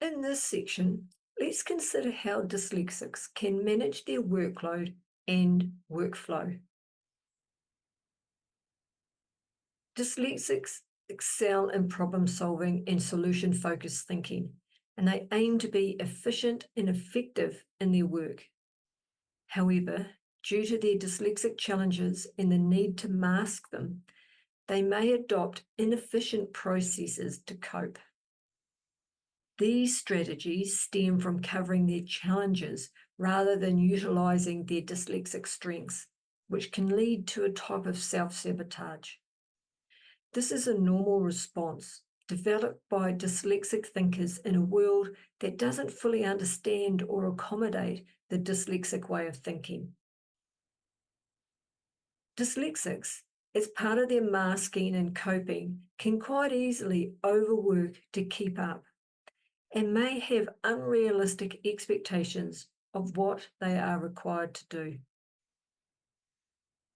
In this section, let's consider how dyslexics can manage their workload and workflow. Dyslexics excel in problem solving and solution-focused thinking, and they aim to be efficient and effective in their work. However, due to their dyslexic challenges and the need to mask them, they may adopt inefficient processes to cope. These strategies stem from covering their challenges rather than utilising their dyslexic strengths, which can lead to a type of self-sabotage. This is a normal response developed by dyslexic thinkers in a world that doesn't fully understand or accommodate the dyslexic way of thinking. Dyslexics, as part of their masking and coping, can quite easily overwork to keep up and may have unrealistic expectations of what they are required to do.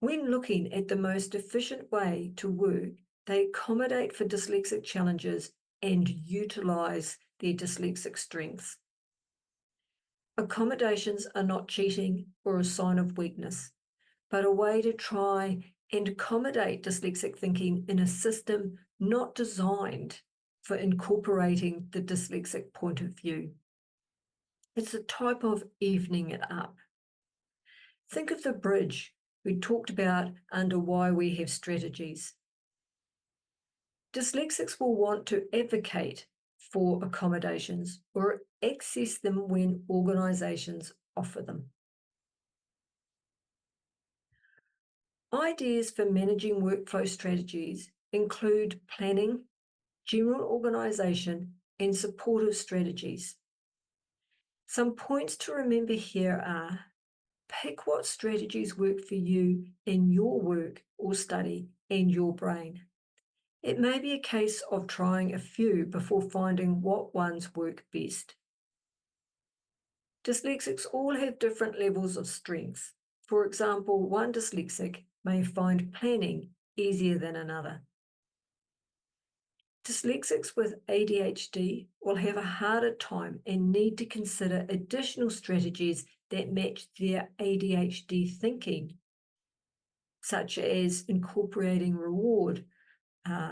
When looking at the most efficient way to work, they accommodate for dyslexic challenges and utilise their dyslexic strengths. Accommodations are not cheating or a sign of weakness, but a way to try and accommodate dyslexic thinking in a system not designed for incorporating the dyslexic point of view. It's a type of evening it up. Think of the bridge we talked about under why we have strategies. Dyslexics will want to advocate for accommodations or access them when organisations offer them. Ideas for managing workflow strategies include planning, general organisation, and supportive strategies. Some points to remember here are: pick what strategies work for you in your work or study and your brain. It may be a case of trying a few before finding what ones work best. Dyslexics all have different levels of strengths. For example, one dyslexic may find planning easier than another. Dyslexics with ADHD will have a harder time and need to consider additional strategies that match their ADHD thinking, such as incorporating reward,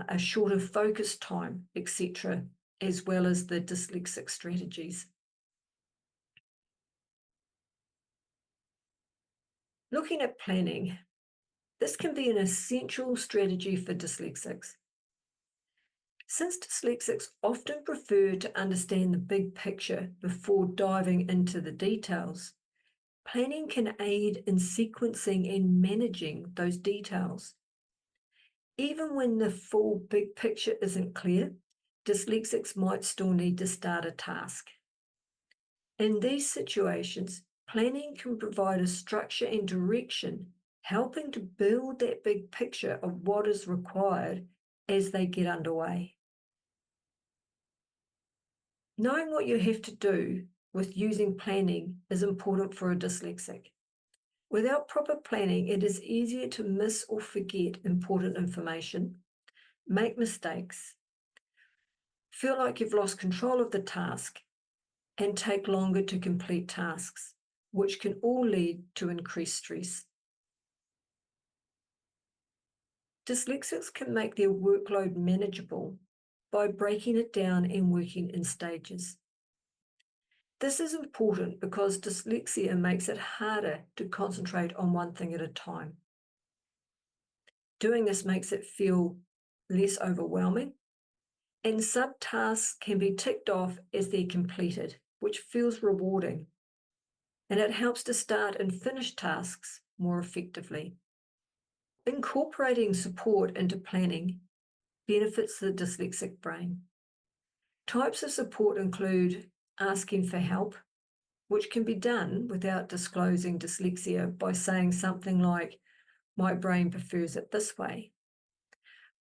a shorter focus time, etc., as well as the dyslexic strategies. Looking at planning, this can be an essential strategy for dyslexics. Since dyslexics often prefer to understand the big picture before diving into the details, planning can aid in sequencing and managing those details. Even when the full big picture isn't clear, dyslexics might still need to start a task. In these situations, planning can provide a structure and direction, helping to build that big picture of what is required as they get underway. Knowing what you have to do with using planning is important for a dyslexic. Without proper planning, it is easier to miss or forget important information, make mistakes, feel like you've lost control of the task, and take longer to complete tasks, which can all lead to increased stress. Dyslexics can make their workload manageable by breaking it down and working in stages. This is important because dyslexia makes it harder to concentrate on one thing at a time. Doing this makes it feel less overwhelming, and subtasks can be ticked off as they're completed, which feels rewarding, and it helps to start and finish tasks more effectively. Incorporating support into planning benefits the dyslexic brain. Types of support include asking for help, which can be done without disclosing dyslexia by saying something like, "My brain prefers it this way."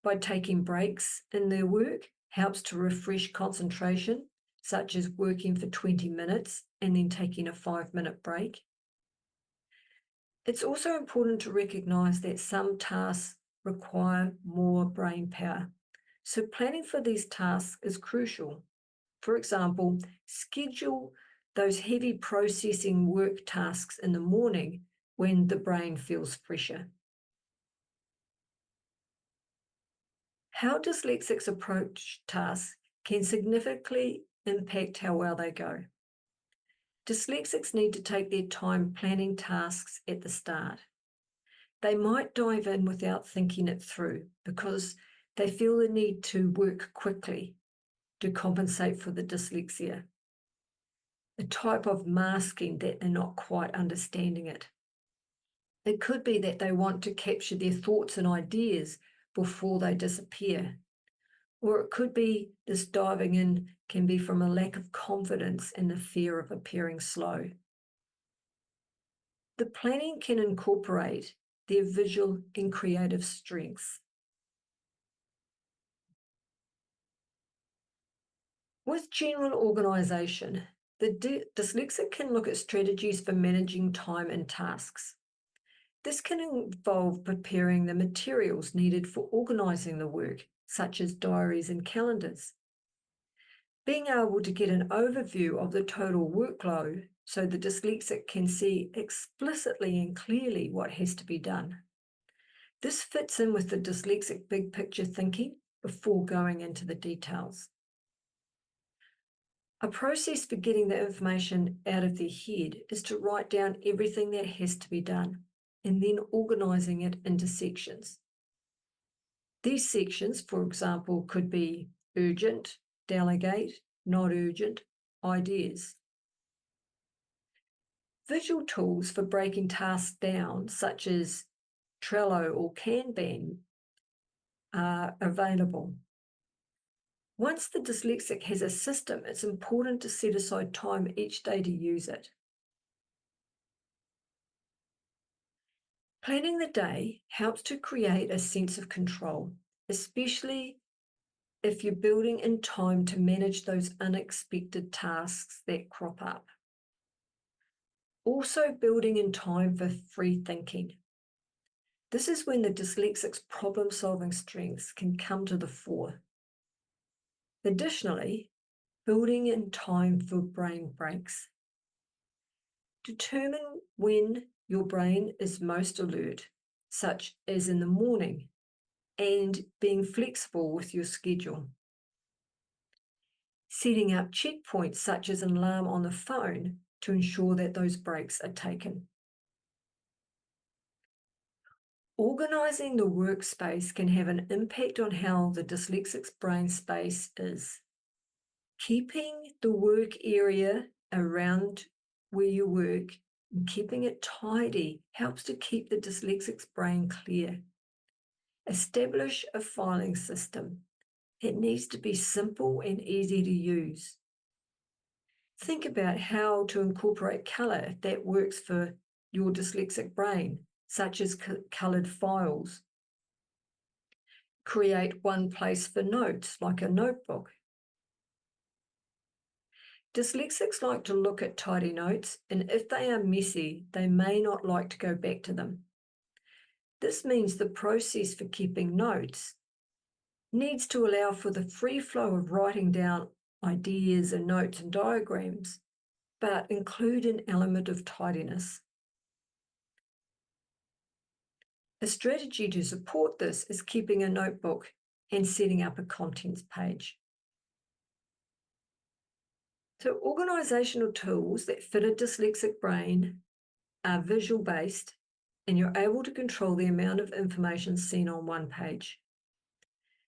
By taking breaks in their work helps to refresh concentration, such as working for 20 minutes and then taking a 5-minute break. It's also important to recognise that some tasks require more brain power, so planning for these tasks is crucial. For example, schedule those heavy processing work tasks in the morning when the brain feels fresher. How dyslexics approach tasks can significantly impact how well they go. Dyslexics need to take their time planning tasks at the start. They might dive in without thinking it through because they feel the need to work quickly to compensate for the dyslexia, a type of masking that they're not quite understanding it. It could be that they want to capture their thoughts and ideas before they disappear. Or it could be this diving in can be from a lack of confidence and the fear of appearing slow. The planning can incorporate their visual and creative strengths. With general organisation, the dyslexic can look at strategies for managing time and tasks. This can involve preparing the materials needed for organising the work, such as diaries and calendars. Being able to get an overview of the total workload so the dyslexic can see explicitly and clearly what has to be done. This fits in with the dyslexic big picture thinking before going into the details. A process for getting the information out of their head is to write down everything that has to be done and then organising it into sections. These sections, for example, could be urgent, delegate, not urgent, ideas. Visual tools for breaking tasks down, such as Trello or Kanban, are available. Once the dyslexic has a system, it's important to set aside time each day to use it. Planning the day helps to create a sense of control, especially if you're building in time to manage those unexpected tasks that crop up. Also building in time for free thinking. This is when the dyslexic's problem-solving strengths can come to the fore. Additionally, building in time for brain breaks. Determine when your brain is most alert, such as in the morning, and being flexible with your schedule. Setting up checkpoints such as an alarm on the phone to ensure that those breaks are taken. Organising the workspace can have an impact on how the dyslexic's brain space is. Keeping the work area around where you work and keeping it tidy helps to keep the dyslexic's brain clear. Establish a filing system. It needs to be simple and easy to use. Think about how to incorporate colour that works for your dyslexic brain, such as coloured files. Create one place for notes, like a notebook. Dyslexics like to look at tidy notes, and if they are messy, they may not like to go back to them. This means the process for keeping notes needs to allow for the free flow of writing down ideas and notes and diagrams, but include an element of tidiness. A strategy to support this is keeping a notebook and setting up a contents page. So organisational tools that fit a dyslexic brain are visual-based, and you're able to control the amount of information seen on one page.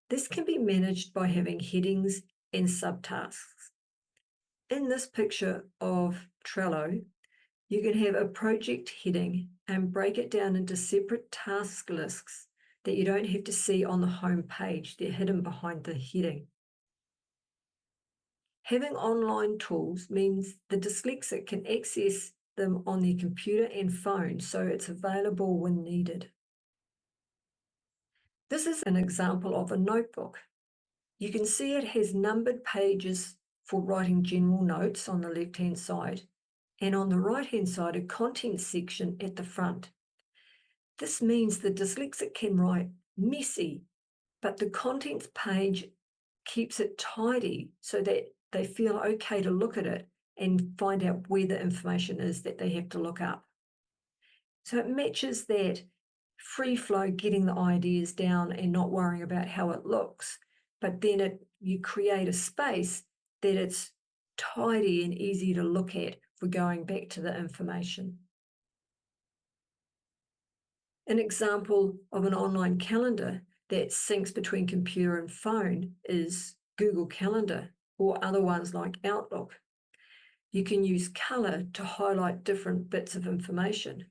This can be managed by having headings and subtasks. In this picture of Trello, you can have a project heading and break it down into separate task lists that you don't have to see on the home page. They're hidden behind the heading. Having online tools means the dyslexic can access them on their computer and phone, so it's available when needed. This is an example of a notebook. You can see it has numbered pages for writing general notes on the left-hand side, and on the right-hand side, a contents section at the front. This means the dyslexic can write messy, but the contents page keeps it tidy so that they feel okay to look at it and find out where the information is that they have to look up. So it matches that free flow, getting the ideas down and not worrying about how it looks. But then you create a space that it's tidy and easy to look at for going back to the information. An example of an online calendar that syncs between computer and phone is Google Calendar or other ones like Outlook. You can use color to highlight different bits of information.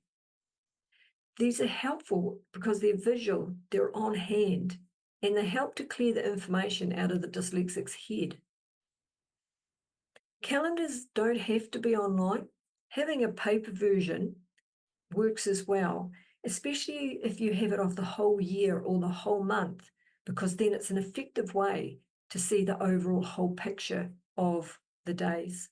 These are helpful because they're visual, they're on hand, and they help to clear the information out of the dyslexic's head. Calendars don't have to be online. Having a paper version works as well, especially if you have it of the whole year or the whole month, because then it's an effective way to see the overall whole picture of the days.